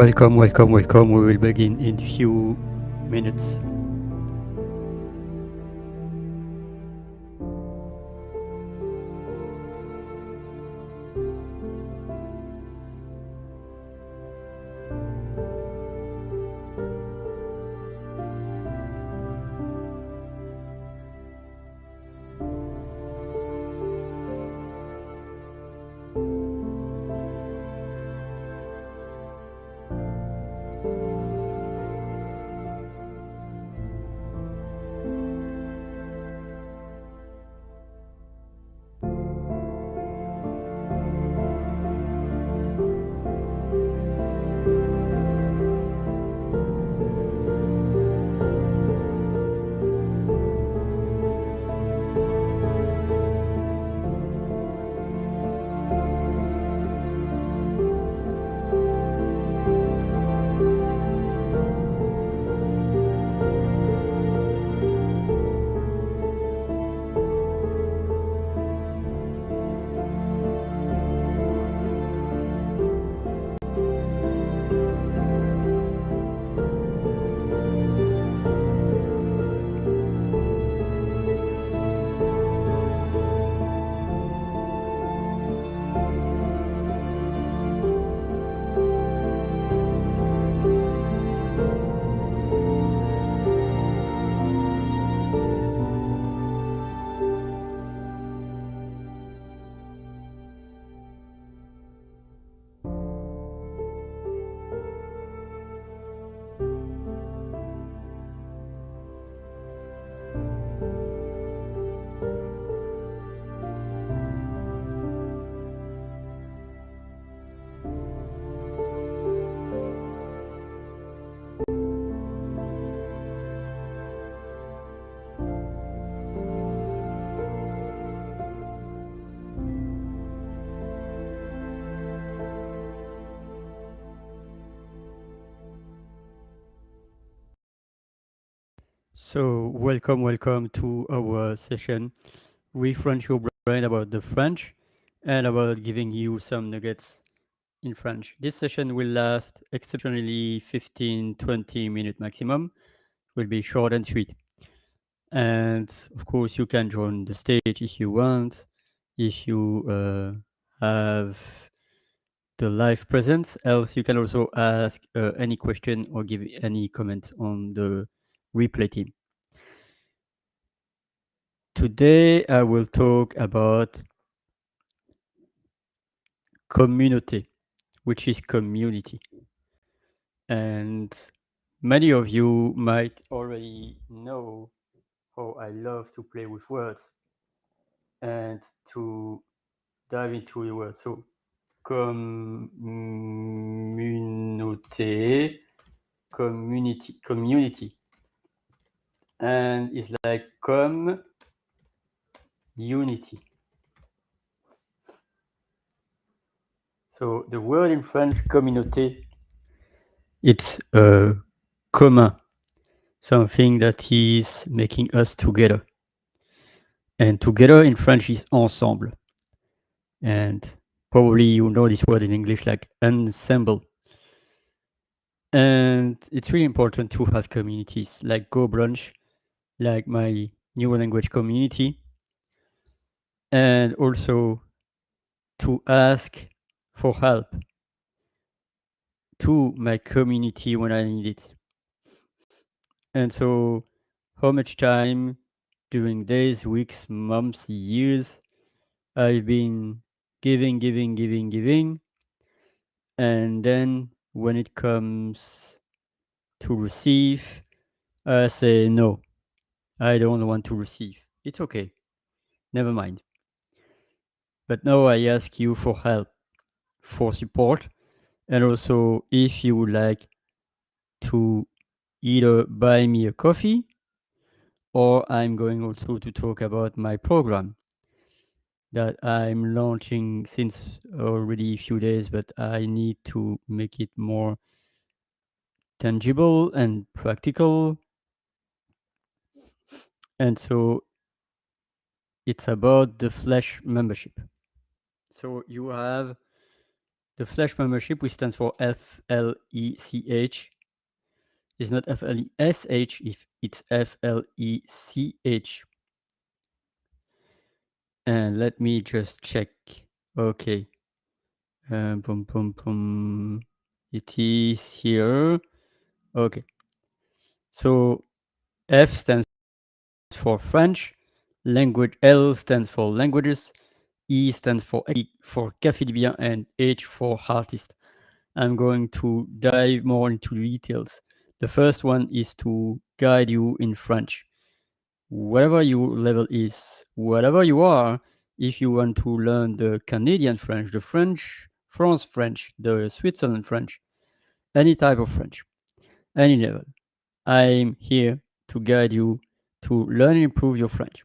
Welcome, welcome, welcome. We will begin in few minutes. So, welcome to our session. Refresh your brain about the French and about giving you some nuggets in French. This session will last exceptionally 15-20 minutes maximum. Will be short and sweet. And of course, you can join the stage if you want. If you have the live presence, else you can also ask any question or give any comment on the replay team. Today, I will talk about communauté, which is community. And many of you might already know how I love to play with words and to dive into the words. So, communauté, community. And it's like unity. So the word in French, communauté, it's commun, something that is making us together. And together in French is ensemble. And probably you know this word in English like ensemble. And it's really important to have communities like Go Brunch, like my new language community, and also to ask for help to my community when I need it. And so, how much time during days, weeks, months, years I've been giving, and then when it comes to receive, I say no, I don't want to receive. It's okay, never mind. But now I ask you for help, for support, and also if you would like to either buy me a coffee or I'm going also to talk about my program that I'm launching since already a few days, but I need to make it more tangible and practical. And so it's about the FLECH membership. So you have the FLECH membership, which stands for FLECH, is not FLESH if it's FLECH. And let me just check. Okay. Boom, boom, boom. It is here. Okay. So F stands for French, language L stands for languages, E stands for Café du Bien, and H for artist. I'm going to dive more into details. The first one is to guide you in French. Whatever your level is, whatever you are, if you want to learn the Canadian French, the France French, the Switzerland French, any type of French, any level, I'm here to guide you to learn and improve your French.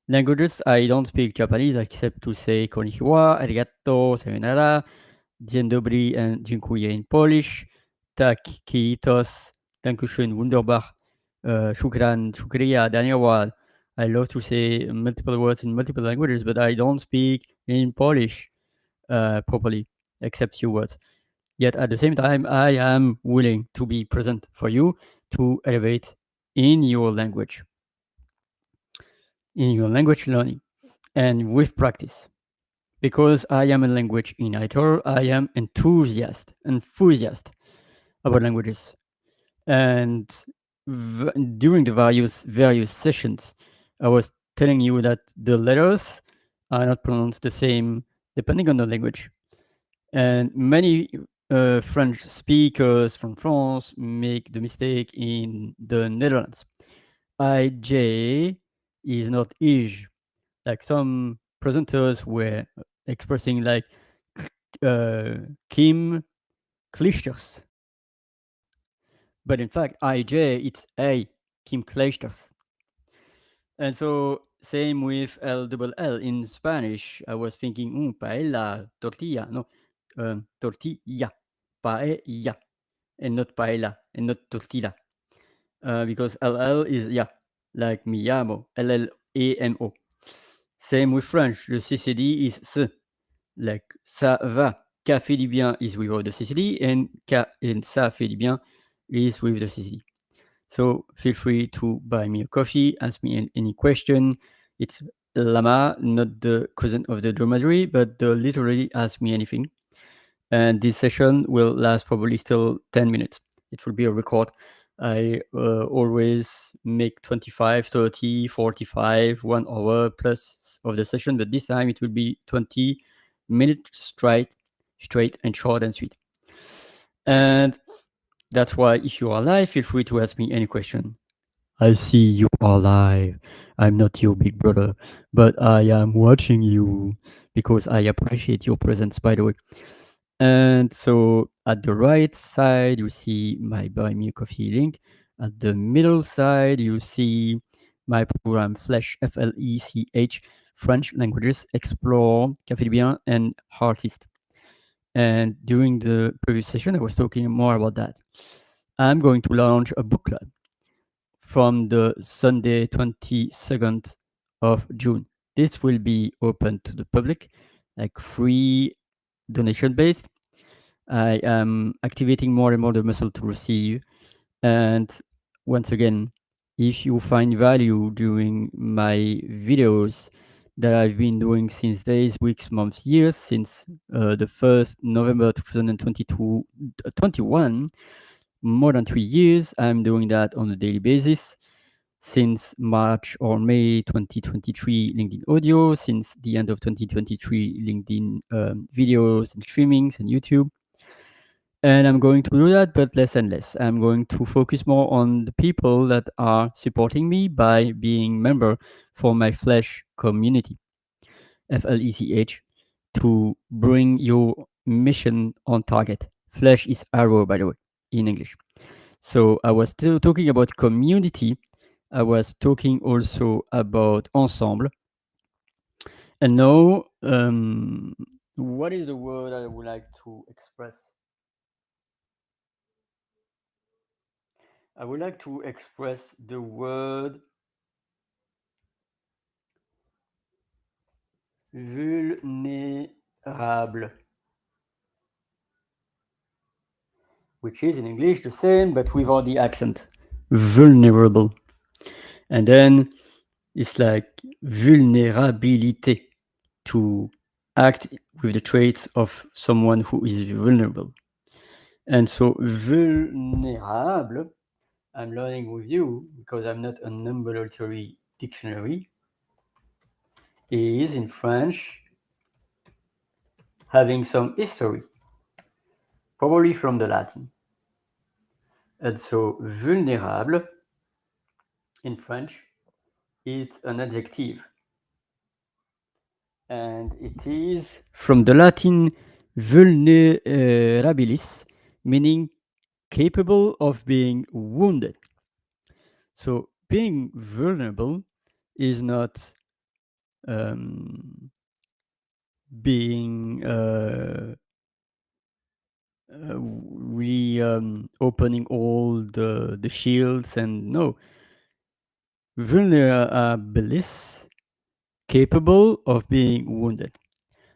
Languages, I don't speak Japanese except to say konnichiwa, arigato, sayonara, dzień dobry, and dziękuję in Polish, tak, kiitos, dankeschön, wunderbar, shukran, shukriya, daniawad. I love to say multiple words in multiple languages, but I don't speak in Polish properly, except few words. Yet at the same time, I am willing to be present for you to elevate in your language learning, and with practice. Because I am a language innovator, I am enthusiast about languages. And during the various sessions, I was telling you that the letters are not pronounced the same depending on the language. And many French speakers from France make the mistake in the Netherlands. IJ is not IJ. Like some presenters were expressing like Kim Kleisters. But in fact, IJ, it's A, Kim Kleisters. And so, same with L in Spanish. I was thinking, paella, tortilla. No, tortilla, paella, and not paella, and not tortilla. Because LL is, like mi llamo, LLAMO. Same with French. The CCD is S, like ça va. Café du bien is without the CCD, and ça fait du bien is with the CCD. So feel free to buy me a coffee, ask me any question. It's Lama, not the cousin of the dromedary, but the literally ask me anything. And this session will last probably still 10 minutes. It will be a record. I always make 25, 30, 45, 1 hour plus of the session, but this time it will be 20 minutes straight and short and sweet. And that's why if you are live, feel free to ask me any question. I see you are live. I'm not your big brother, but I am watching you because I appreciate your presence, by the way. And so at the right side, you see my Buy Me a Coffee link. At the middle side, you see my program FLECH, French Languages Explore, Café du Bien, and Artist. And during the previous session, I was talking more about that. I'm going to launch a book club from the Sunday 22nd of June. This will be open to the public, like free, donation based. I am activating more and more the muscle to receive. And once again, if you find value during my videos that I've been doing since days, weeks, months, years, since the 1st November 2022, 21, more than 3 years, I'm doing that on a daily basis. Since March or May 2023, LinkedIn audio, since the end of 2023, LinkedIn videos and streamings and YouTube. And I'm going to do that, but less and less. I'm going to focus more on the people that are supporting me by being member for my FLECH community, FLECH, to bring your mission on target. FLECH is arrow, by the way, in English. So I was still talking about community. I was talking also about ensemble. And now, what is the word I would like to express? I would like to express the word vulnérable. which is in English the same but without the accent. Vulnerable. And then it's like vulnerabilité, to act with the traits of someone who is vulnerable. And so vulnérable, I'm learning with you because I'm not a ambulatory dictionary, is in French having some history, probably from the Latin. And so vulnérable in French, it's an adjective. And it is from the Latin vulnerabilis, meaning capable of being wounded. So being vulnerable is not um, being really opening all the shields, and no, vulnerabilis, capable of being wounded,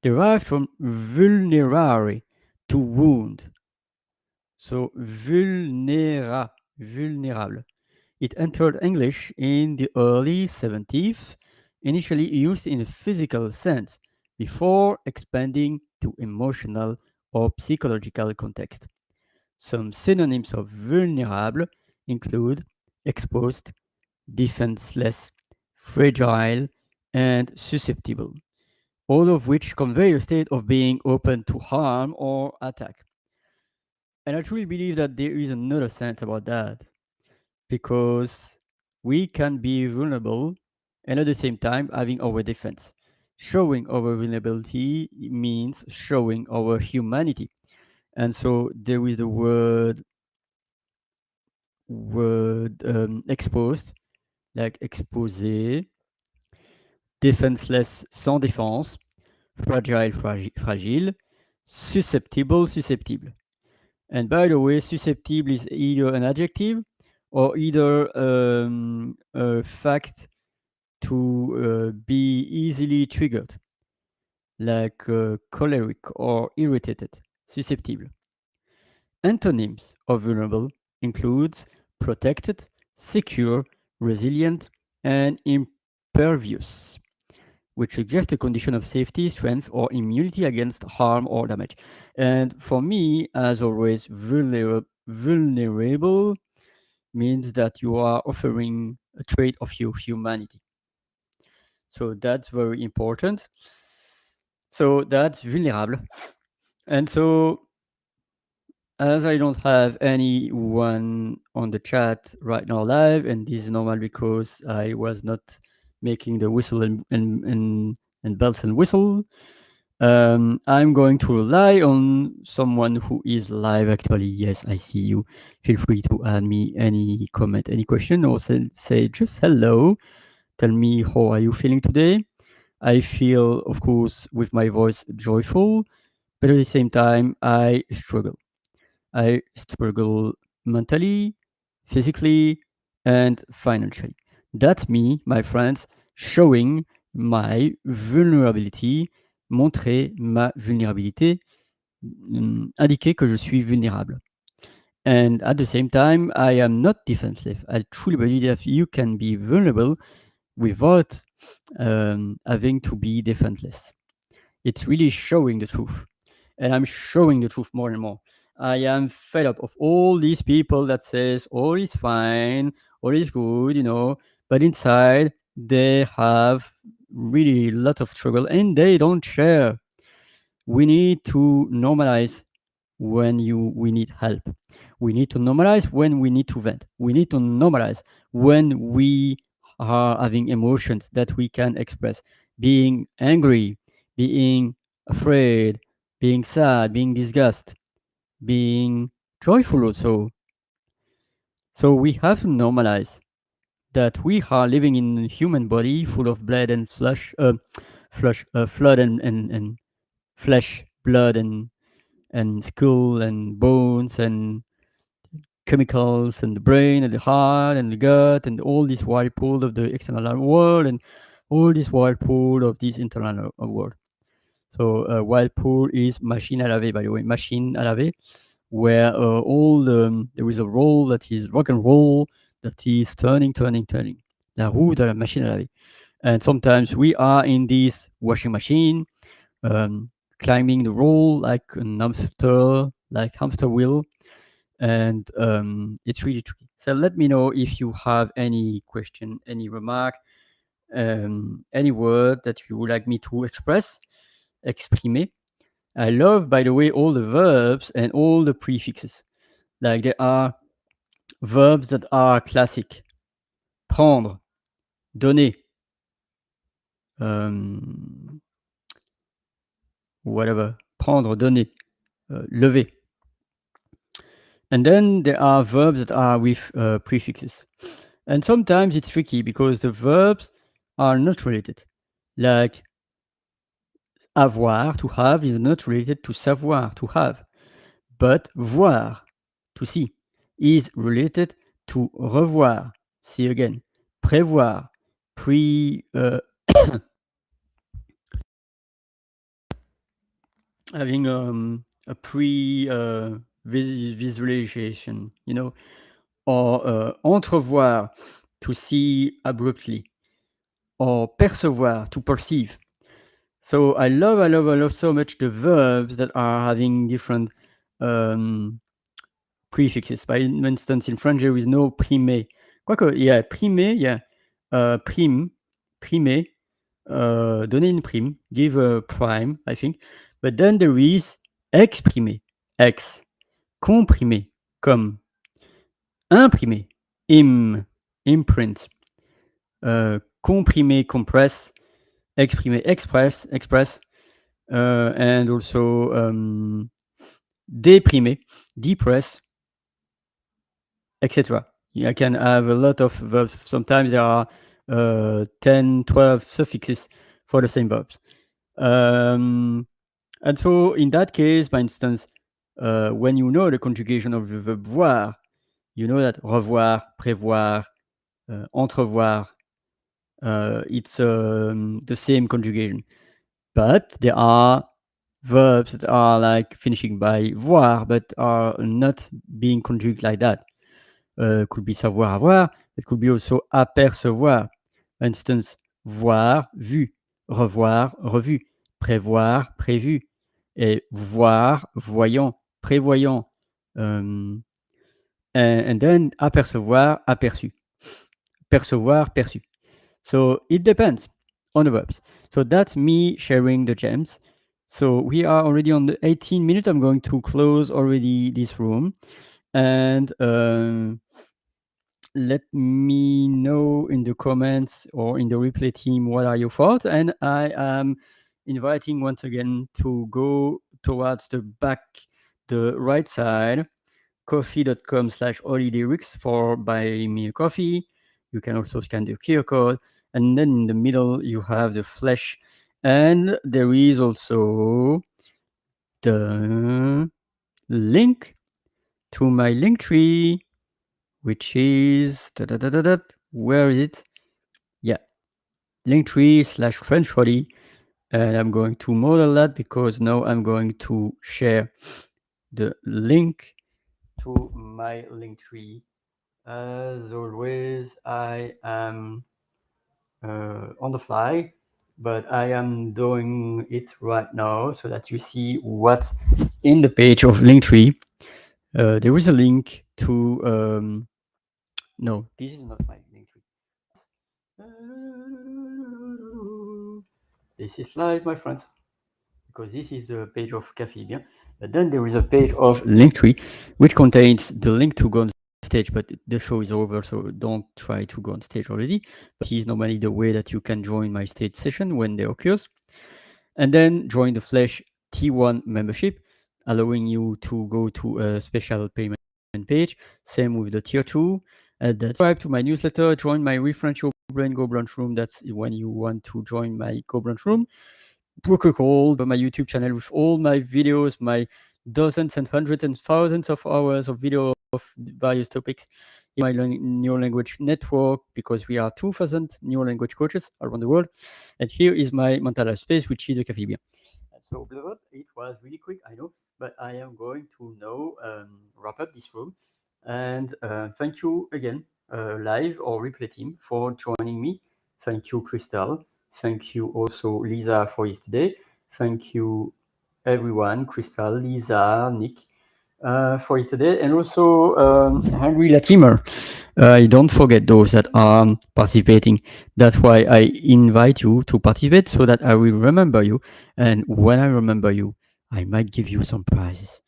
derived from vulnerare, to wound. So vulnerable. It entered English in the early 70s, initially used in a physical sense, before expanding to emotional or psychological context. Some synonyms of vulnerable include exposed, defenseless, fragile, and susceptible, all of which convey a state of being open to harm or attack. And I truly believe that there is another sense about that, because we can be vulnerable and at the same time having our defense. Showing our vulnerability means showing our humanity. And so there is the word exposed, like exposé, defenseless, sans défense, fragile, fragile, susceptible, susceptible. And by the way, susceptible is either an adjective or either a fact to be easily triggered, like choleric or irritated, susceptible. Antonyms of vulnerable includes protected, secure, resilient, and impervious, which suggest a condition of safety, strength, or immunity against harm or damage. And for me, as always, vulnerable means that you are offering a trait of your humanity. So that's very important. So that's vulnerable. And so, as I don't have anyone on the chat right now live, and this is normal because I was not making the whistle and bells and whistle, I'm going to rely on someone who is live. Actually, yes, I see you. Feel free to add me any comment, any question, or say just hello. Tell me how are you feeling today. I feel, of course, with my voice joyful, but at the same time, I struggle. I struggle mentally, physically, and financially. That's me, my friends, showing my vulnerability, montrer ma vulnérabilité, indiquer que je suis vulnérable. And at the same time, I am not defensive. I truly believe that you can be vulnerable without having to be defenseless. It's really showing the truth. And I'm showing the truth more and more. I am fed up of all these people that says all is fine, all is good, but inside they have really a lot of struggle and they don't share. We need to normalize when we need help. We need to normalize when we need to vent. We need to normalize when we are having emotions that we can express. Being angry, being afraid, being sad, being disgusted, being joyful also. So we have to normalize that we are living in a human body full of blood and flood and flesh, blood and skull and bones and chemicals and the brain and the heart and the gut and all this whirlpool of the external world and all this whirlpool of this internal world. So whirlpool is machine à laver, by the way, machine à laver. where there is a roll that is rock and roll, that is turning. La roue de la machine à laver. And sometimes we are in this washing machine, climbing the roll like hamster wheel, and it's really tricky. So let me know if you have any question, any remark, any word that you would like me to exprimer. I love, by the way, all the verbs and all the prefixes. Like there are verbs that are classic. Prendre, donner, whatever. Prendre, donner, lever. And then there are verbs that are with prefixes. And sometimes it's tricky because the verbs are not related. Like avoir, to have, is not related to savoir, to have. But voir, to see, is related to revoir, see again. Prévoir, having a visualization, or entrevoir, to see abruptly, or percevoir, to perceive. So I love so much the verbs that are having different prefixes. By instance, in French, there is no primer. Quoique, yeah, primer, yeah. Prime, primer, donner une prime, give a prime, I think. But then there is exprimer, ex, comprimer, comme, imprimer, imprint, comprimer, compress, exprimer, express, and also déprimer, depress, etc. I can have a lot of verbs. Sometimes there are 10, 12 suffixes for the same verbs. And so in that case, for instance, when you know the conjugation of the verb voir, you know that revoir, prévoir, entrevoir, it's the same conjugation. But there are verbs that are like finishing by voir, but are not being conjugated like that. Could be savoir, avoir. It could be also apercevoir. For instance, voir, vu. Revoir, revu. Prévoir, prévu. Et voir, voyant. Prévoyant. And then apercevoir, aperçu. Percevoir, perçu. So it depends on the verbs. So that's me sharing the gems. So we are already on the 18 minutes. I'm going to close already this room. And let me know in the comments or in the replay team what are your thoughts. And I am inviting once again to go towards the right side, coffee.com/holidayrics for buy me a coffee. You can also scan the QR code. And then in the middle, you have the FLECH. And there is also the link to my link tree, which is where is it? Yeah, linktree/French Holly. And I'm going to model that because now I'm going to share the link to my link tree. As always, I am on the fly, but I am doing it right now so that you see what's in the page of Linktree. There is a link to no, this is not my Linktree. This is live, my friends, because this is the page of Café Bien. But then there is a page of Linktree, which contains the link to go on stage, but the show is over, so don't try to go on stage already. But it is normally the way that you can join my stage session when they occurs. And then join the FLECH T1 membership, allowing you to go to a special payment page. Same with the tier 2. And then subscribe to my newsletter, join my Refresh Your Brain Go Brunch room. That's when you want to join my Go Brunch room. Book a call on my YouTube channel with all my videos, my dozens and hundreds and thousands of hours of video of various topics in my Neuro Language network, because we are 2,000 Neuro Language coaches around the world. And here is my mental health space, which is a Café Bien. So, it was really quick, I know, but I am going to now wrap up this room. And thank you again, live or replay team, for joining me. Thank you, Crystal. Thank you also, Lisa, for yesterday. Thank you, everyone, Crystal, Lisa, Nick, for yesterday, and also Henry Latimer. Don't forget those that are participating. That's why I invite you to participate so that I will remember you. And when I remember you, I might give you some prizes.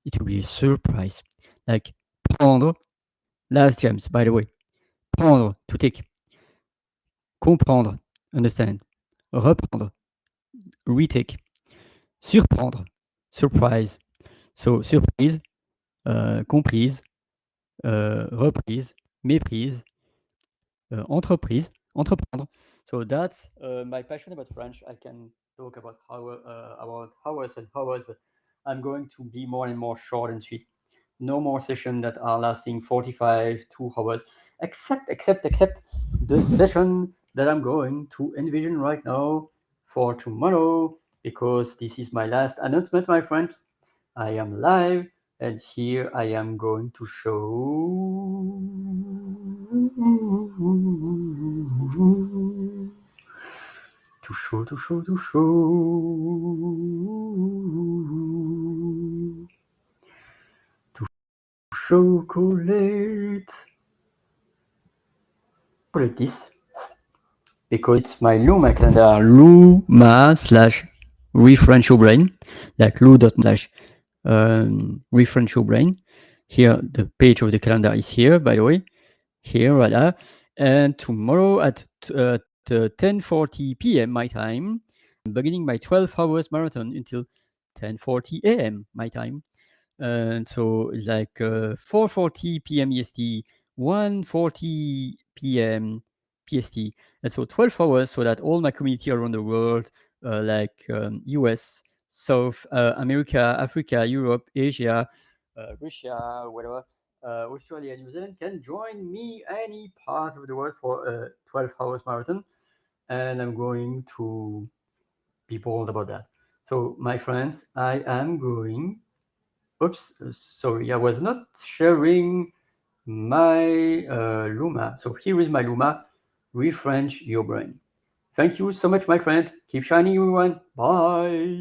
It will be a surprise. Like prendre, last James, by the way. Prendre, to take. Comprendre, understand. Reprendre, retake. Surprendre, surprise. So, surprise, comprise, reprise, méprise, entreprise, entreprendre. So that's my passion about French. I can talk about hours and hours, but I'm going to be more and more short and sweet. No more sessions that are lasting 45, 2 hours, except the session that I'm going to envision right now for tomorrow, because this is my last announcement, my friends. I am live, and here I am going to show to chocolate this, because it's my Luma calendar, Luma slash refresh your brain, like lu.slash refresh your brain. Here, the page of the calendar is here, by the way. Here, voila. And tomorrow at 10:40 p.m. my time, I'm beginning my 12 hours marathon until 10:40 a.m. my time. And so like 4:40 p.m. EST, 1:40 p.m. PST, and so 12 hours, so that all my community around the world, like US, South America, Africa, Europe, Asia, Russia, whatever, Australia, New Zealand, can join me any part of the world for a 12 hours marathon. And I'm going to be bold about that. So, my friends, I am going. Oops, sorry, I was not sharing my Luma. So here is my Luma. Refresh your brain. Thank you so much, my friends. Keep shining, everyone. Bye.